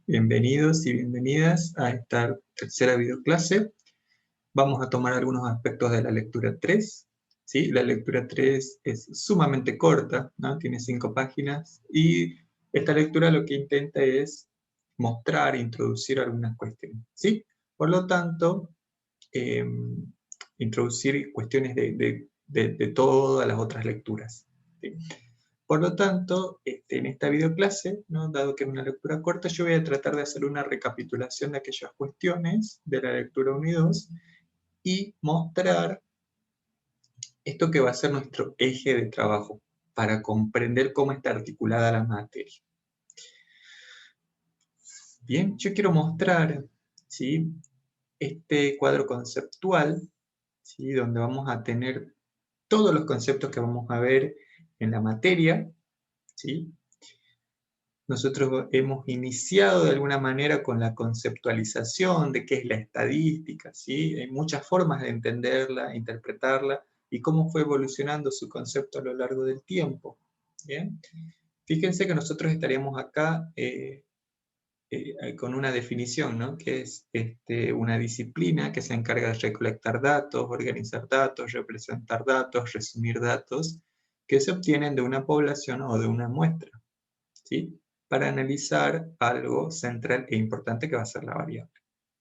Bienvenidos y bienvenidas a esta tercera videoclase. Vamos a tomar algunos aspectos de la lectura 3. ¿Sí? La lectura 3 es sumamente corta, ¿no? Tiene 5 páginas y esta lectura lo que intenta es mostrar, introducir algunas cuestiones. ¿Sí? Por lo tanto, introducir cuestiones de todas las otras lecturas. ¿Sí? Por lo tanto, en esta videoclase, ¿no? Dado que es una lectura corta, yo voy a tratar de hacer una recapitulación de aquellas cuestiones de la lectura 1 y 2 y mostrar esto que va a ser nuestro eje de trabajo para comprender cómo está articulada la materia. Bien, yo quiero mostrar, ¿sí?, este cuadro conceptual, ¿sí?, donde vamos a tener todos los conceptos que vamos a ver en la materia, ¿sí? Nosotros hemos iniciado de alguna manera con la conceptualización de qué es la estadística, ¿sí? Hay muchas formas de entenderla, interpretarla, y cómo fue evolucionando su concepto a lo largo del tiempo. ¿Bien? Fíjense que nosotros estaríamos acá con una definición, ¿no? Que es una disciplina que se encarga de recolectar datos, organizar datos, representar datos, resumir datos, que se obtienen de una población o de una muestra, ¿sí?, para analizar algo central e importante que va a ser la variable.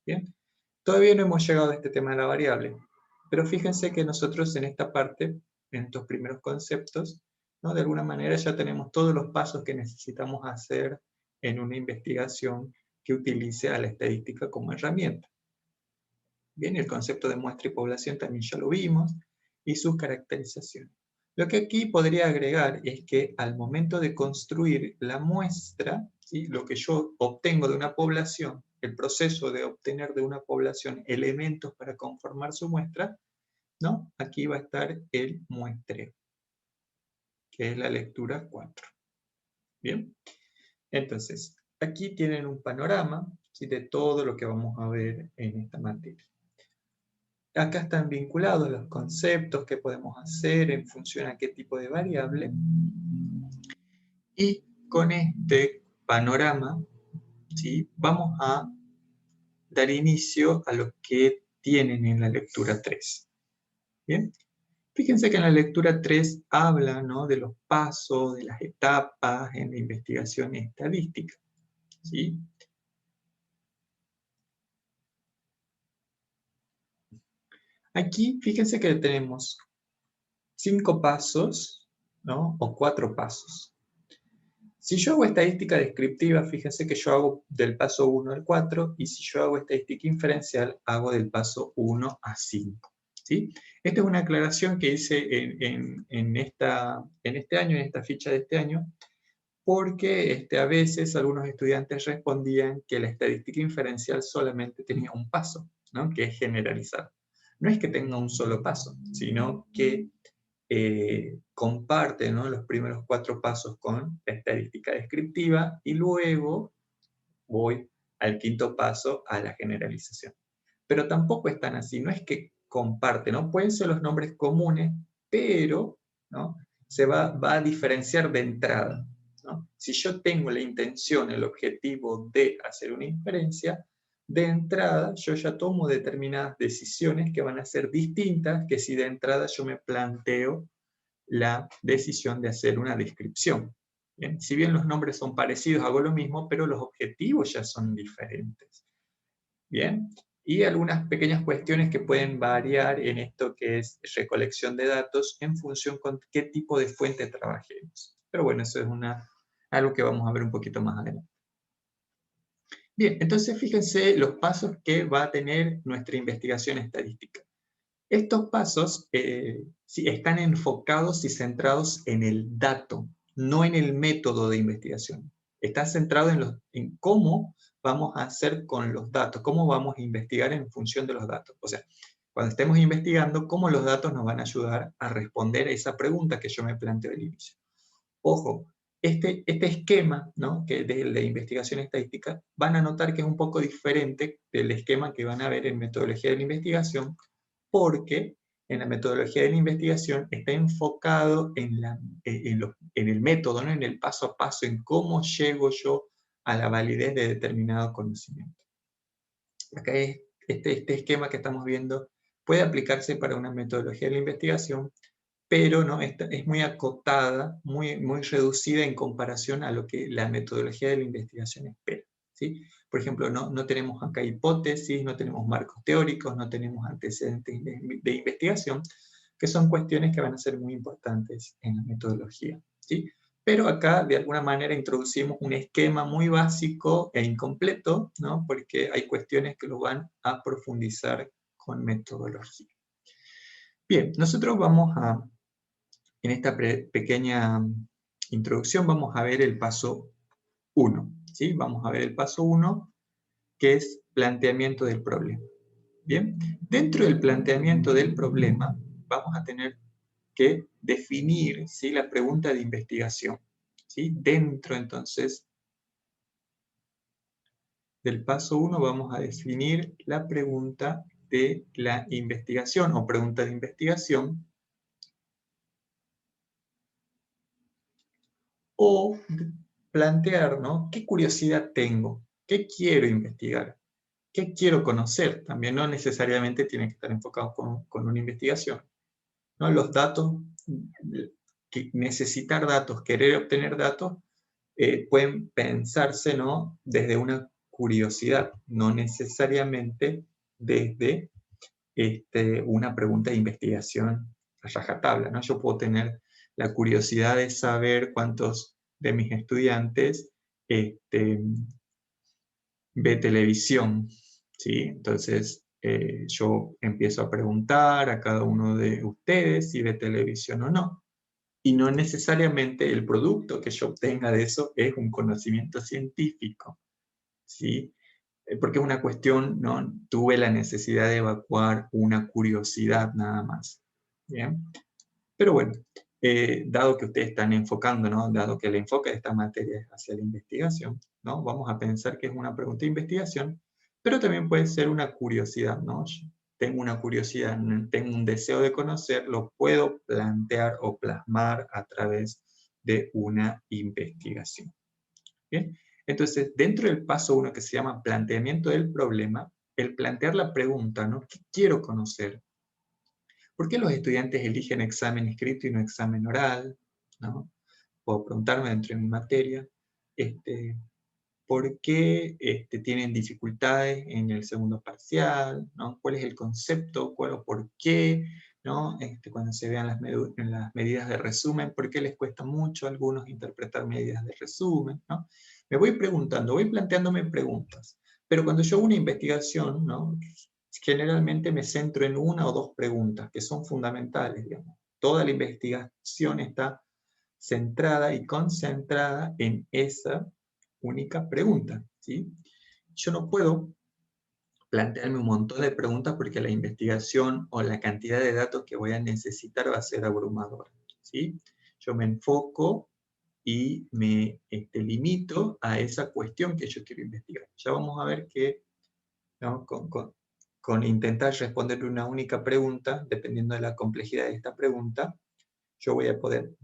¿Bien? Todavía no hemos llegado a este tema de la variable, pero fíjense que nosotros en esta parte, en estos primeros conceptos, ¿no?, de alguna manera ya tenemos todos los pasos que necesitamos hacer en una investigación que utilice a la estadística como herramienta. Bien, el concepto de muestra y población también ya lo vimos, y sus caracterizaciones. Lo que aquí podría agregar es que al momento de construir la muestra, ¿sí?, lo que yo obtengo de una población, el proceso de obtener de una población elementos para conformar su muestra, ¿no?, aquí va a estar el muestreo, que es la lectura 4. Bien, entonces, aquí tienen un panorama, ¿sí?, de todo lo que vamos a ver en esta materia. Acá están vinculados los conceptos que podemos hacer en función a qué tipo de variable. Y con este panorama, ¿sí?, vamos a dar inicio a lo que tienen en la lectura 3. ¿Bien? Fíjense que en la lectura 3 habla, ¿no?, de los pasos, de las etapas en la investigación estadística, ¿sí? Aquí, fíjense que tenemos 5 pasos, ¿no?, o 4 pasos. Si yo hago estadística descriptiva, fíjense que yo hago del paso 1 al 4, y si yo hago estadística inferencial, hago del paso 1 a 5. ¿Sí? Esta es una aclaración que hice en este año, en esta ficha de este año, porque a veces algunos estudiantes respondían que la estadística inferencial solamente tenía un paso, ¿no?, que es generalizar. No es que tenga un solo paso, sino que comparte, ¿no?, los primeros 4 pasos con la estadística descriptiva, y luego voy al 5.º paso, a la generalización. Pero tampoco es tan así, no es que comparte, ¿no? Pueden ser los nombres comunes, pero, ¿no?, se va a diferenciar de entrada, ¿no? Si yo tengo la intención, el objetivo de hacer una inferencia, de entrada yo ya tomo determinadas decisiones que van a ser distintas que si de entrada yo me planteo la decisión de hacer una descripción. ¿Bien? Si bien los nombres son parecidos, hago lo mismo, pero los objetivos ya son diferentes. ¿Bien? Y algunas pequeñas cuestiones que pueden variar en esto que es recolección de datos en función con qué tipo de fuente trabajemos. Pero bueno, eso es algo que vamos a ver un poquito más adelante. Bien, entonces fíjense los pasos que va a tener nuestra investigación estadística. Estos pasos sí, están enfocados y centrados en el dato, no en el método de investigación. Está centrado en cómo vamos a hacer con los datos, cómo vamos a investigar en función de los datos. O sea, cuando estemos investigando, cómo los datos nos van a ayudar a responder a esa pregunta que yo me planteo al inicio. Ojo, este esquema, ¿no?, que de la investigación estadística, van a notar que es un poco diferente del esquema que van a ver en metodología de la investigación, porque en la metodología de la investigación está enfocado en el método, ¿no?, en el paso a paso, en cómo llego yo a la validez de determinado conocimiento. Acá este esquema que estamos viendo puede aplicarse para una metodología de la investigación, pero ¿no? Es muy acotada, muy reducida en comparación a lo que la metodología de la investigación espera, ¿sí? Por ejemplo, no tenemos acá hipótesis, no tenemos marcos teóricos, no tenemos antecedentes de investigación, que son cuestiones que van a ser muy importantes en la metodología, ¿sí? Pero acá, de alguna manera, introducimos un esquema muy básico e incompleto, ¿no? Porque hay cuestiones que lo van a profundizar con metodología. Bien, nosotros en esta pequeña introducción, vamos a ver el paso 1, ¿sí? Vamos a ver el paso 1, que es planteamiento del problema. Bien, dentro del planteamiento del problema, vamos a tener que definir, ¿sí?, la pregunta de investigación, ¿sí? Dentro, entonces, del paso 1 vamos a definir la pregunta de la investigación o pregunta de investigación, o plantear, ¿no?, qué curiosidad tengo, qué quiero investigar, qué quiero conocer. También no necesariamente tiene que estar enfocado con una investigación, ¿no? Los datos, necesitar datos, querer obtener datos, pueden pensarse, ¿no?, desde una curiosidad, no necesariamente desde una pregunta de investigación a rajatabla, ¿no? Yo puedo tener la curiosidad de saber cuántos de mis estudiantes ve televisión, ¿sí? Entonces, yo empiezo a preguntar a cada uno de ustedes si ve televisión o no. Y no necesariamente el producto que yo obtenga de eso es un conocimiento científico, ¿sí? Porque es una cuestión, ¿no? Tuve la necesidad de evacuar una curiosidad nada más, ¿bien? Pero bueno, dado que ustedes están enfocando, ¿no?, dado que el enfoque de esta materia es hacia la investigación, ¿no?, vamos a pensar que es una pregunta de investigación, pero también puede ser una curiosidad, ¿no? Yo tengo una curiosidad, tengo un deseo de conocer, lo puedo plantear o plasmar a través de una investigación. ¿Bien? Entonces, dentro del paso 1, que se llama planteamiento del problema, el plantear la pregunta, ¿no?, ¿qué quiero conocer? ¿Por qué los estudiantes eligen examen escrito y no examen oral? ¿No? Puedo preguntarme dentro de mi materia, ¿por qué tienen dificultades en el segundo parcial? ¿No? ¿Cuál es el concepto? ¿Cuál o por qué? ¿No? Cuando se vean las medidas de resumen, ¿por qué les cuesta mucho a algunos interpretar medidas de resumen? ¿No? Me voy preguntando, voy planteándome preguntas. Pero cuando yo hago una investigación, ¿no?, generalmente me centro en una o dos preguntas que son fundamentales, digamos. Toda la investigación está centrada y concentrada en esa única pregunta, ¿sí? Yo no puedo plantearme un montón de preguntas porque la investigación o la cantidad de datos que voy a necesitar va a ser abrumadora, ¿sí? Yo me enfoco y me limito a esa cuestión que yo quiero investigar. Ya vamos a ver que, ¿no?, con intentar responder una única pregunta, dependiendo de la complejidad de esta pregunta, yo voy a poder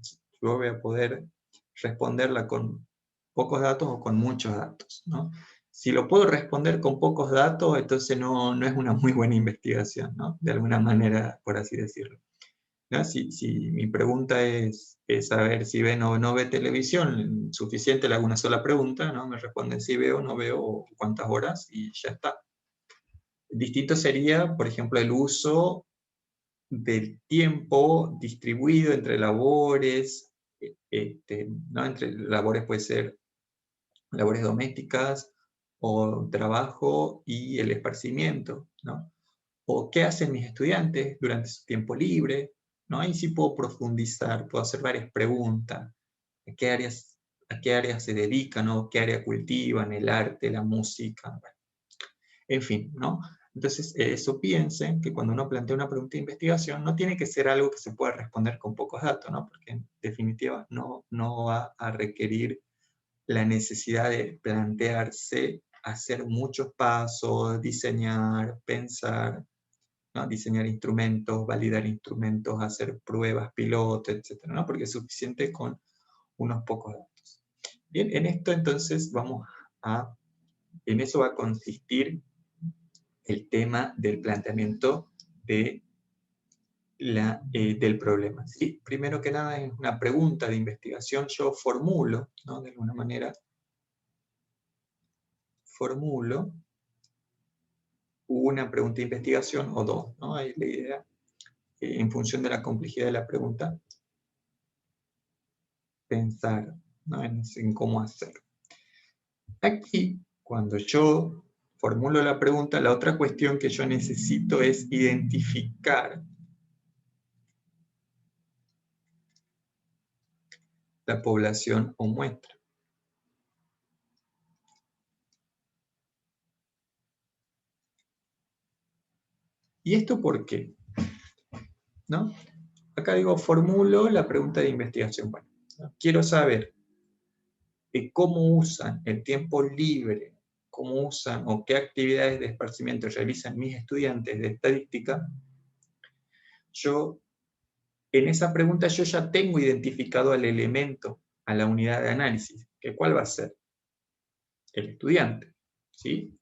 responderla con pocos datos o con muchos datos, ¿no? Si lo puedo responder con pocos datos, entonces no es una muy buena investigación, ¿no?, de alguna manera, por así decirlo, ¿no? Si mi pregunta es saber si ve o no ve televisión, suficiente, le hago una sola pregunta, ¿no? Me responden si veo o no veo, o cuántas horas, y ya está. Distinto sería, por ejemplo, el uso del tiempo distribuido entre labores, ¿no? Entre labores puede ser labores domésticas o trabajo y el esparcimiento, ¿no? O qué hacen mis estudiantes durante su tiempo libre, ¿no? Ahí sí puedo profundizar, puedo hacer varias preguntas. ¿A qué áreas se dedican, ¿no? ¿Qué área cultivan? El arte, la música, bueno, en fin, ¿no? Entonces, eso piensen que cuando uno plantea una pregunta de investigación, no tiene que ser algo que se pueda responder con pocos datos, ¿no? Porque en definitiva no va a requerir la necesidad de plantearse, hacer muchos pasos, diseñar, pensar, ¿no? Diseñar instrumentos, validar instrumentos, hacer pruebas, piloto, etcétera, ¿no? Porque es suficiente con unos pocos datos. Bien, en esto entonces vamos en eso va a consistir el tema del planteamiento del problema. ¿Sí? Primero que nada, es una pregunta de investigación. Yo formulo, ¿no? De alguna manera, formulo una pregunta de investigación o dos, ¿no? Ahí la idea, en función de la complejidad de la pregunta, pensar, ¿no? en cómo hacer. Aquí, cuando yo formulo la pregunta, la otra cuestión que yo necesito es identificar la población o muestra. ¿Y esto por qué? ¿No? Acá digo, formulo la pregunta de investigación. Bueno, ¿no? Quiero saber cómo usan el tiempo libre, cómo usan o qué actividades de esparcimiento realizan mis estudiantes de estadística. Yo, en esa pregunta yo ya tengo identificado al elemento, a la unidad de análisis, que ¿cuál va a ser? El estudiante, ¿sí?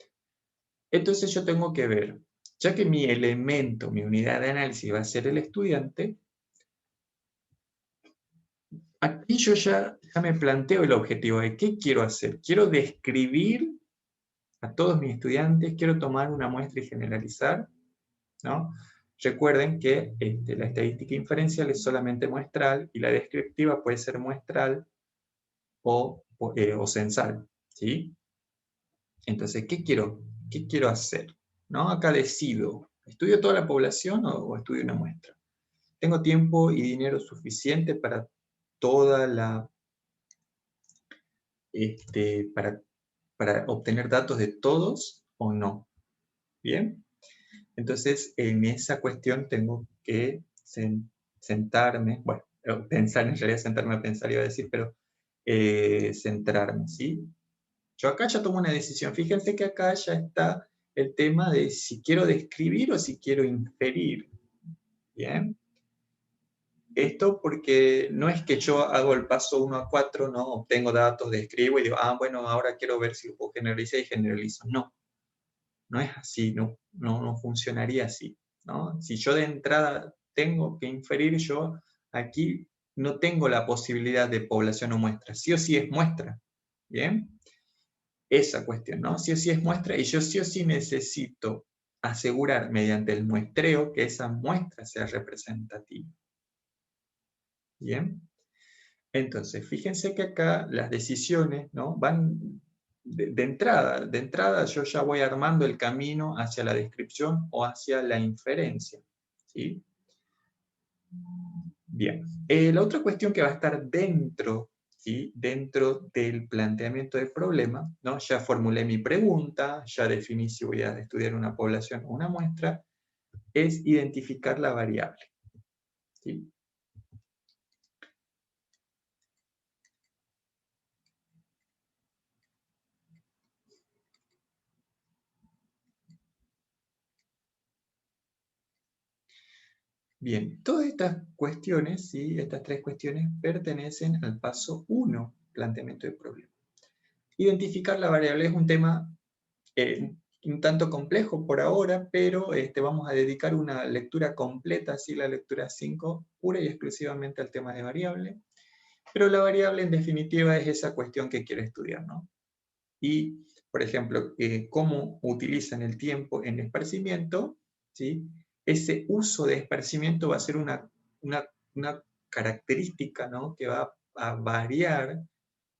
Entonces yo tengo que ver, ya que mi elemento, mi unidad de análisis va a ser el estudiante, aquí yo ya me planteo el objetivo de qué quiero hacer. Quiero describir a todos mis estudiantes, quiero tomar una muestra y generalizar, ¿no? Recuerden que la estadística inferencial es solamente muestral y la descriptiva puede ser muestral o censal, ¿sí? Entonces, ¿qué quiero hacer? ¿No? Acá decido, ¿estudio toda la población o estudio una muestra? ¿Tengo tiempo y dinero suficiente para toda la, para obtener datos de todos o no? ¿Bien? Entonces, en esa cuestión tengo que sentarme, bueno, pensar, en realidad sentarme a pensar iba a decir, pero centrarme, ¿sí? Yo acá ya tomo una decisión. Fíjense que acá ya está el tema de si quiero describir o si quiero inferir. ¿Bien? Esto porque no es que yo hago el paso 1 a 4, no obtengo datos, describo y digo, bueno, ahora quiero ver si lo puedo generalizar y generalizo. No, no es así, no funcionaría así, ¿no? Si yo de entrada tengo que inferir, yo aquí no tengo la posibilidad de población o muestra. Sí o sí es muestra, ¿bien? Esa cuestión, ¿no? Sí o sí es muestra y yo sí o sí necesito asegurar mediante el muestreo que esa muestra sea representativa. ¿Bien? Entonces, fíjense que acá las decisiones, ¿no? Van de entrada yo ya voy armando el camino hacia la descripción o hacia la inferencia, ¿sí? Bien, la otra cuestión que va a estar dentro, ¿sí? Dentro del planteamiento del problema, ¿no? Ya formulé mi pregunta, ya definí si voy a estudiar una población o una muestra, es identificar la variable, ¿sí? Bien, todas estas cuestiones, ¿sí? Estas tres cuestiones pertenecen al paso 1, planteamiento del problema. Identificar la variable es un tema un tanto complejo por ahora, pero vamos a dedicar una lectura completa, así la lectura 5, pura y exclusivamente al tema de variable. Pero la variable en definitiva es esa cuestión que quiero estudiar, ¿no? Y, por ejemplo, cómo utilizan el tiempo en esparcimiento, ¿sí? Ese uso de esparcimiento va a ser una característica, ¿no? Que va a variar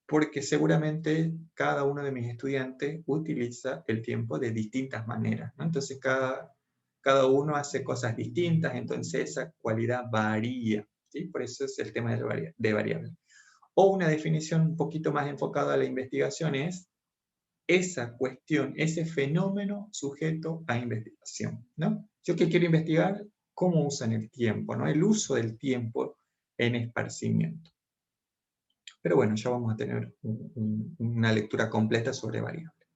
porque seguramente cada uno de mis estudiantes utiliza el tiempo de distintas maneras, ¿no? Entonces cada uno hace cosas distintas, entonces esa cualidad varía, ¿sí? Por eso es el tema de variable. O una definición un poquito más enfocada a la investigación es esa cuestión, ese fenómeno sujeto a investigación, ¿no? ¿Yo qué quiero investigar? ¿Cómo usan el tiempo, ¿no? El uso del tiempo en esparcimiento. Pero bueno, ya vamos a tener una lectura completa sobre variables.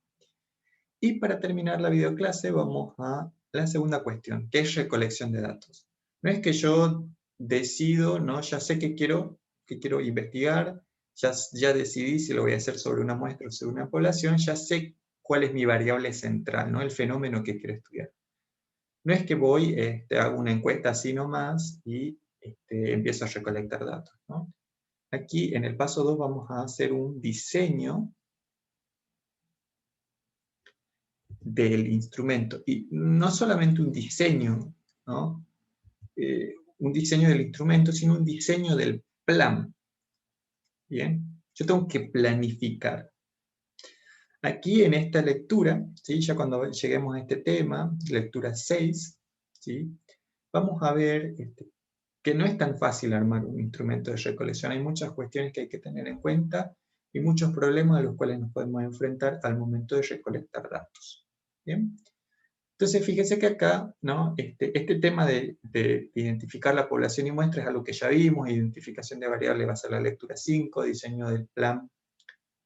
Y para terminar la videoclase vamos a la segunda cuestión, que es recolección de datos. No es que yo decido, ¿no? Ya sé que quiero investigar, ya decidí si lo voy a hacer sobre una muestra o sobre una población, ya sé cuál es mi variable central, ¿no? El fenómeno que quiero estudiar. No es que voy, hago una encuesta así nomás y empiezo a recolectar datos, ¿no? Aquí en el paso 2 vamos a hacer un diseño del instrumento. Y no solamente un diseño, ¿no? Un diseño del instrumento, sino un diseño del plan. ¿Bien? Yo tengo que planificar. Aquí en esta lectura, ¿sí? Ya cuando lleguemos a este tema, lectura 6, ¿sí? Vamos a ver que no es tan fácil armar un instrumento de recolección. Hay muchas cuestiones que hay que tener en cuenta y muchos problemas a los cuales nos podemos enfrentar al momento de recolectar datos. ¿Bien? Entonces, fíjense que acá, ¿no? Este tema de identificar la población y muestra es algo que ya vimos, identificación de variables va a ser la lectura 5, diseño del plan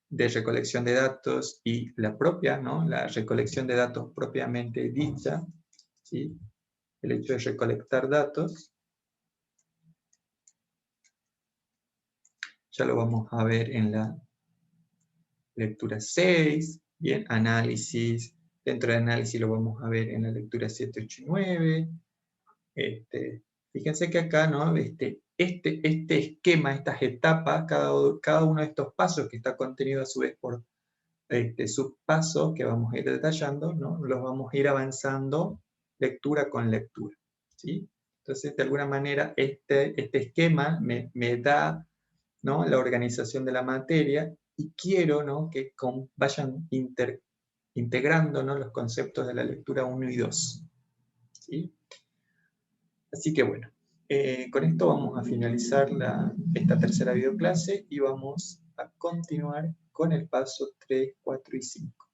de recolección de datos y la propia, ¿no? La recolección de datos propiamente dicha, ¿sí? El hecho de recolectar datos, ya lo vamos a ver en la lectura 6, bien, análisis, dentro de análisis lo vamos a ver en la lectura 7, 8 y 9. Fíjense que acá, ¿no? Este esquema, estas etapas, cada uno de estos pasos que está contenido a su vez por subpasos que vamos a ir detallando, ¿no? Los vamos a ir avanzando lectura con lectura, ¿sí? Entonces, de alguna manera, este esquema me da, ¿no? La organización de la materia y quiero, ¿no? Que vayan integrando, ¿no? Los conceptos de la lectura 1 y 2, ¿sí? Así que bueno, con esto vamos a finalizar esta tercera videoclase y vamos a continuar con el paso 3, 4 y 5.